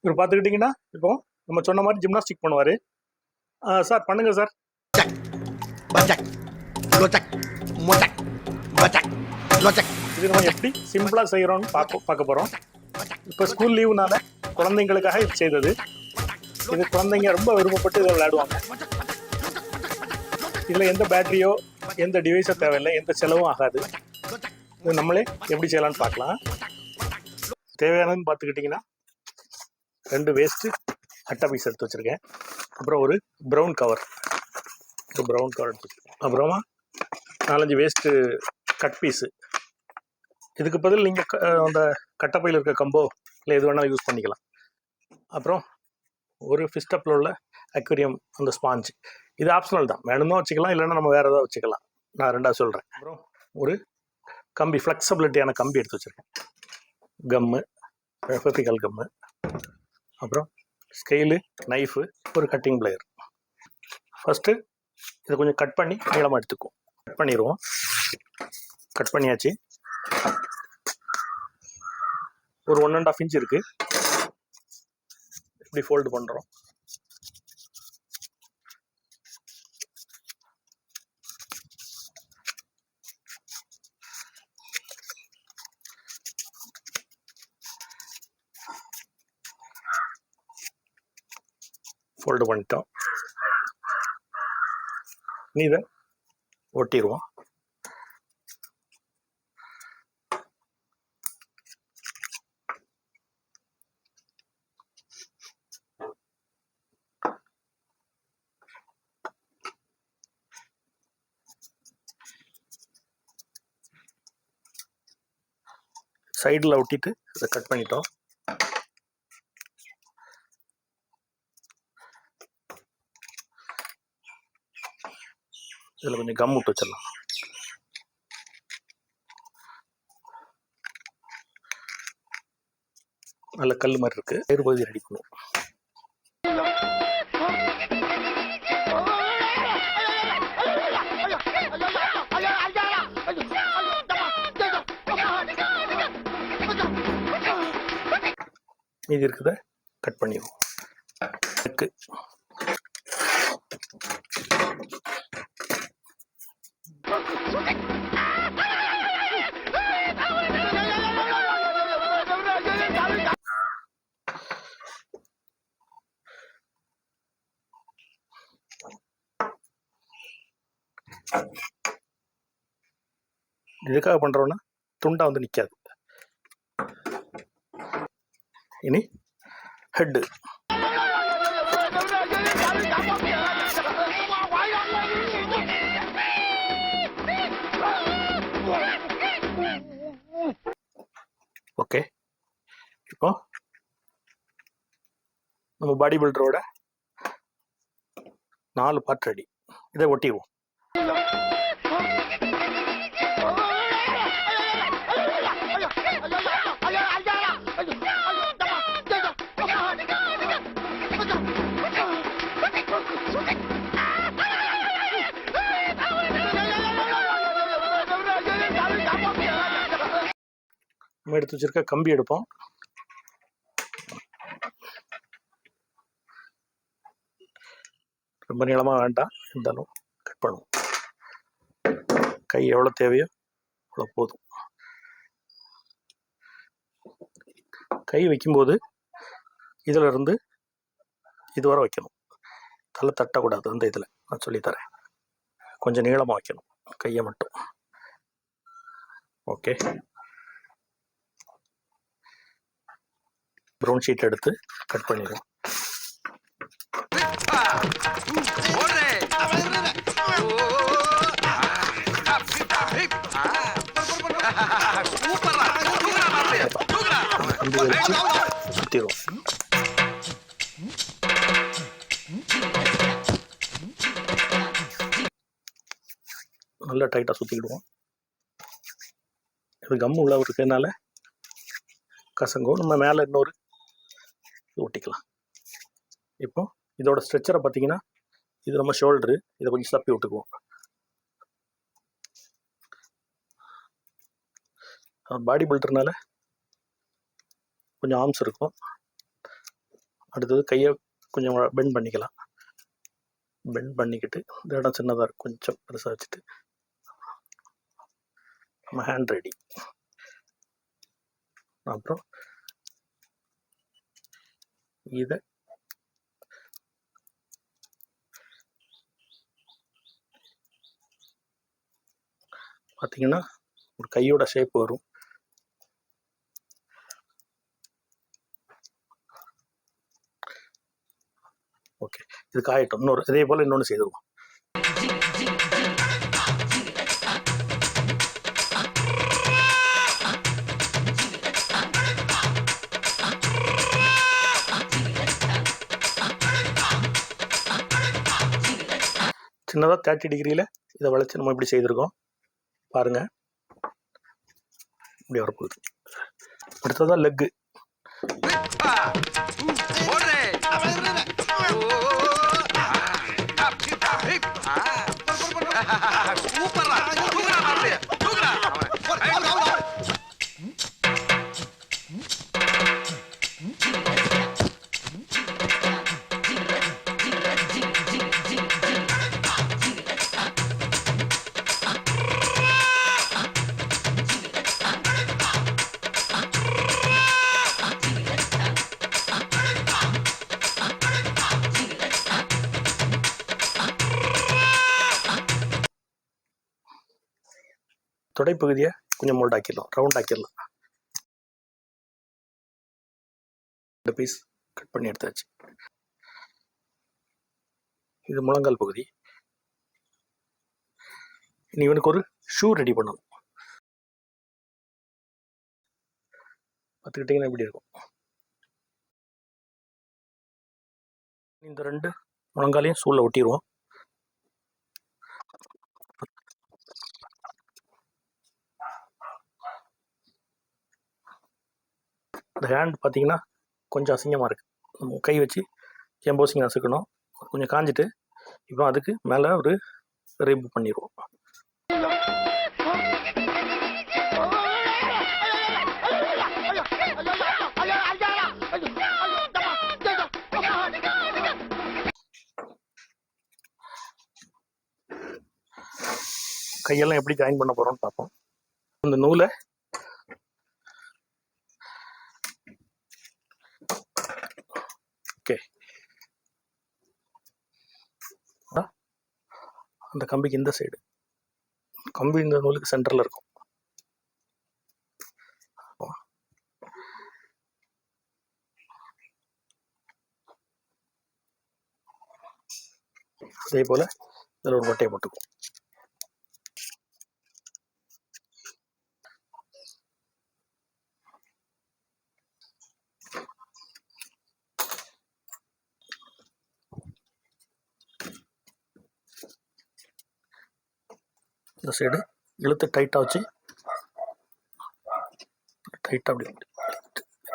இவர் பார்த்துக்கிட்டிங்கன்னா இப்போ நம்ம சொன்ன மாதிரி ஜிம்னாஸ்டிக் பண்ணுவார். சார் பண்ணுங்க சார். இது நம்ம எப்படி சிம்பிளாக செய்கிறோம்னு பார்க்க போகிறோம். இப்போ ஸ்கூல் லீவுனால குழந்தைங்களுக்காக இது செய்தது. இது குழந்தைங்க ரொம்ப விருப்பப்பட்டு இதை விளையாடுவாங்க. இதில் எந்த பேட்டரியோ எந்த டிவைஸோ தேவையில்லை, எந்த செலவும் ஆகாது. இது நம்மளே எப்படி செய்யலாம்னு பார்க்கலாம். தேவையானதுன்னு பார்த்துக்கிட்டிங்கன்னா 2 வேஸ்ட்டு அட்டை பீஸ் எடுத்து வச்சுருக்கேன். அப்புறம் ஒரு ப்ரௌன் கவர் எடுத்து வச்சுருக்கேன். அப்புறமா 4-5 வேஸ்ட்டு கட் பீஸு. இதுக்கு பதில் நீங்கள் அந்த கட்டப்பையில் இருக்க கம்போ இல்லை எது வேணாலும் யூஸ் பண்ணிக்கலாம். அப்புறம் ஒரு ஃபிஸ்டப்பில் உள்ள அக்வேரியம் அந்த ஸ்பாஞ்ச். இது ஆப்ஷனல் தான், வேணும்னா வச்சுக்கலாம், இல்லைன்னா நம்ம வேறு ஏதாவது வச்சுக்கலாம். நான் 2ஆக சொல்கிறேன். அப்புறம் ஒரு கம்பி, ஃப்ளெக்சிபிலிட்டியான கம்பி எடுத்து வச்சுருக்கேன். கம்மு, ஃபெவிகால் கம்மு, அப்புறம் ஸ்கெயிலு, நைஃபு, ஒரு கட்டிங் பிளேயர். ஃபஸ்ட்டு இதை கொஞ்சம் கட் பண்ணி நீளமாக எடுத்துக்குவோம். கட் பண்ணிடுவோம். கட் பண்ணியாச்சு. ஒரு 1.5 இன்ச் இருக்குது. இப்படி ஃபோல்டு பண்ணுறோம். ஃபோல்டு பண்ணிட்டோம். நீ இதை ஒட்டிடுவோம். சைடில் ஒட்டிட்டு இதை கட் பண்ணிட்டோம். இதில் கொஞ்சம் கம் விட்டு வச்சிடலாம். நல்ல கல் மாதிரி இருக்கு. வேறு பகுதி ரெடி பண்ணுவோம். மீதி இருக்குத கட் பண்ணிடுவோம். எதுக்காக பண்றோம்னா துண்டா வந்து நிக்காது. இனி ஹெட். ஓகே, இப்போ நம்ம பாடி பில்டரோட 4 பார்ட் ரெடி. இதை ஒட்டிடுவோம். நம்ம எடுத்து வச்சிருக்க கம்பி எடுப்போம். ரொம்ப நீளமாக வேண்டாம், இருந்தாலும் கட் பண்ணுவோம். கை எவ்வளோ தேவையோ அவ்வளோ போதும். கை வைக்கும்போது இதில் இருந்து இதுவரை வைக்கணும். தலை தட்டக்கூடாது. அந்த இதில் நான் சொல்லித்தரேன். கொஞ்சம் நீளமாக வைக்கணும் கையை மட்டும். ஓகே, ப்ரௌன் ஷீட் எடுத்து கட் பண்ணிடுவோம். சுத்திடுவோம். நல்லா டைட்டாக சுற்றிக்கிடுவோம். இது கம் உள்ள இருக்கிறதுனால கசங்கும். நம்ம மேலே இன்னொரு ஒட்டிக்கலாம். இப்போ இதோட ஸ்ட்ரெச்சரை பார்த்தீங்கன்னா இது நம்ம ஷோல்டரு. இதை கொஞ்சம் தப்பி விட்டுக்குவோம். பாடி பில்டர்னால கொஞ்சம் ஆர்ம்ஸ் இருக்கும். அடுத்தது கையை கொஞ்சம் பெண்ட் பண்ணிக்கலாம். பெண்ட் பண்ணிக்கிட்டு இந்த இடம் சின்னதாக இருக்கும், கொஞ்சம் பெருசாக வச்சுட்டு நம்ம ஹேண்ட் ரெடி. அப்புறம் இதை பார்த்தீங்கன்னா ஒரு கையோட ஷேப் வரும். ஓகே, இது காயட்டும். இன்னொரு இதே போல் இன்னொன்று செய்துருவோம். சின்னதாக 30 டிகிரியில் இதை வளைச்சி நம்ம இப்படி செய்திருக்கோம். பாருங்கள், இப்படி வரப்போகுது. அடுத்ததான் லெக்கு. தொடைப்பகுதியை கொஞ்சம் மோல்ட் ஆக்கிடலாம், ரவுண்ட் ஆக்கிடலாம். 2 பீஸ் கட் பண்ணி எடுத்தாச்சு. இது முழங்கால் பகுதி. இனி இவனுக்கு ஒரு ஷூ ரெடி பண்ணணும். பார்த்துக்கிட்டிங்கன்னா எப்படி இருக்கும். இந்த 2 முழங்காலையும் ஷூவில் ஒட்டிடுவோம். இந்த ஹேண்ட் பார்த்தீங்கன்னா கொஞ்சம் அசிங்கமாக இருக்குது. கை வச்சு எம்போசிங் நசுக்கணும். கொஞ்சம் காஞ்சிட்டு இப்போ அதுக்கு மேலே ஒரு ரிப் பண்ணிடுவோம். கையெல்லாம் எப்படி ஜாயின் பண்ண போகிறோம்னு பார்ப்போம். இந்த நூலை ஓகே, அந்த கம்பிக்கு இந்த சைடு, கம்பி இந்த நூலுக்கு சென்டரில் இருக்கும். அதே போல் இதில் ஒரு பட்டையை போட்டுக்கும். இந்த சைடு இழுத்து டைட்டாக வச்சு டைட்டாக அப்படி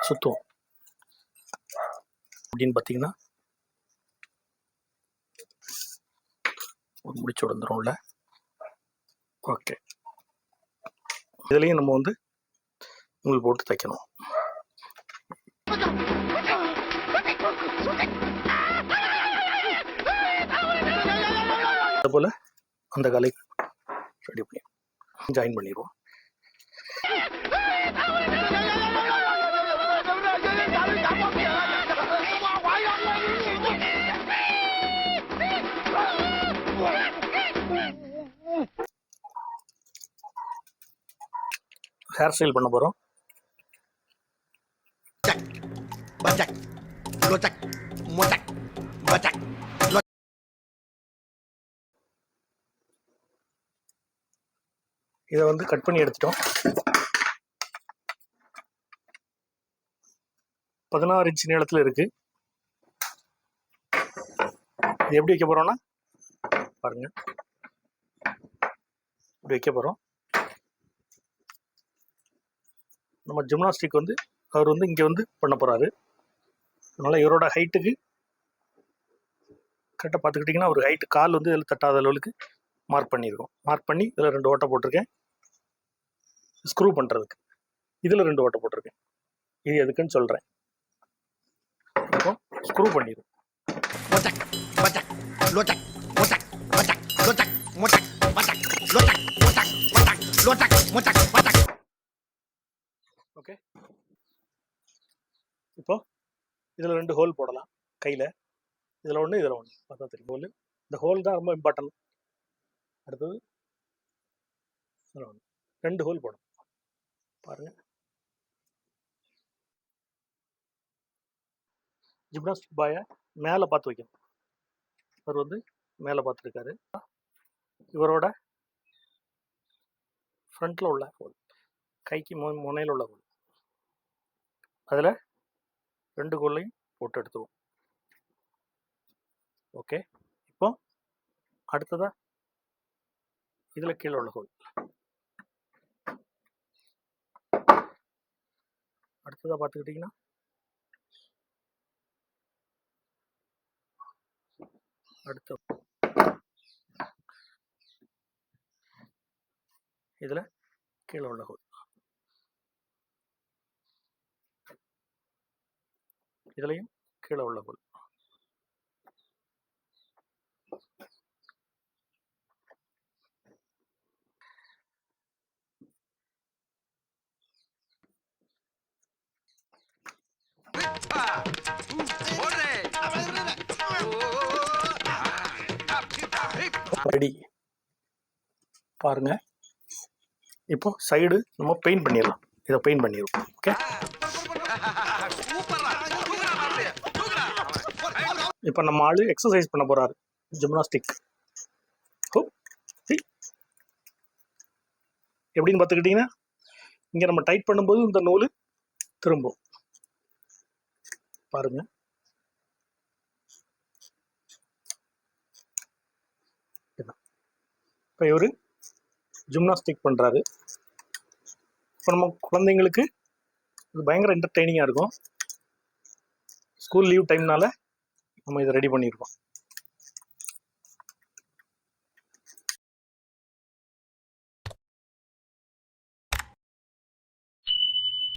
சுற்றுவோம். அப்படின்னு பார்த்தீங்கன்னா ஒரு முடிச்சு வந்துடும்ல. ஓகே, இதுலேயும் நம்ம வந்து நூல் போட்டு தைக்கணும். அதே போல் அந்த காலை ரெடி பண்ணி ஜாயின் பண்ணிடுவோம். ஹேர் ஸ்டைல் பண்ண போகிறோம். இதை வந்து கட் பண்ணி எடுத்துட்டோம். 16 இன்ச் நீளத்தில் இருக்கு. இது எப்படி வைக்க போறோம்னா பாருங்க, இப்படி வைக்க போறோம். நம்ம ஜிம்னாஸ்டிக் வந்து அவர் வந்து இங்கே வந்து பண்ண போறாரு. அதனால இவரோட ஹைட்டுக்கு கரெக்டாக பார்த்துக்கிட்டிங்கன்னா ஒரு ஹைட்டு கால் வந்து இதில் தட்டாத அளவுக்கு மார்க் பண்ணியிருக்கோம். மார்க் பண்ணி இதில் 2 ஓட்டை போட்டிருக்கேன் ஸ்க்ரூ பண்ணுறதுக்கு. இதில் 2 ஓட்டை போட்டிருக்கேன். இது எதுக்குன்னு சொல்கிறேன். இப்போ ஸ்க்ரூ பண்ணிடும். ஓகே, இப்போ இதில் 2 ஹோல் போடலாம் கையில். இதில் ஒன்று, இதில் ஒன்று. பார்த்தா தெரியும் ஹோல். இந்த ஹோல் தான் ரொம்ப இம்பார்ட்டன்ட். அடுத்தது இதில் ஒன்று, 2 ஹோல் போடணும். பாருங்கள், ஜிம்னாஸ்டிக் பாயை மேலே பார்த்து வைக்கணும். அவர் வந்து மேலே பார்த்துருக்காரு. இவரோட ஃப்ரண்ட்டில் உள்ள ஹோல், கைக்கு முனையில் உள்ள ஹோல், அதில் 2 ஹோல்லையும் போட்டு எடுத்துவோம். ஓகே, இப்போ அடுத்ததாக இதில் கீழே உள்ள ஹோல், அடுத்ததாக பார்த்துக்கிட்டிங்கன்னா அடுத்த இதில் கீழே உள்ள ஹோல், இதுலையும் கீழே உள்ள ஹோல். ரெடி. பாருங்க, இப்போ சைடு நம்ம பெயிண்ட் பண்ணிடலாம். இதை பெயிண்ட் பண்ணிடுவோம். ஓகே, இப்போ நம்ம ஆளு எக்ஸசைஸ் பண்ண போறாரு, ஜிம்னாஸ்டிக். எப்படின்னு பார்த்துக்கிட்டிங்கன்னா, இங்கே நம்ம டைட் பண்ணும்போது இந்த நூல் திரும்பும். பாருங்க, இப்போ இவர் ஜிம்னாஸ்டிக் பண்ணுறாரு. இப்போ நம்ம குழந்தைங்களுக்கு இது பயங்கர என்டர்டெய்னிங்காக இருக்கும். ஸ்கூல் லீவ் டைம்னால நம்ம இதை ரெடி பண்ணியிருக்கோம்.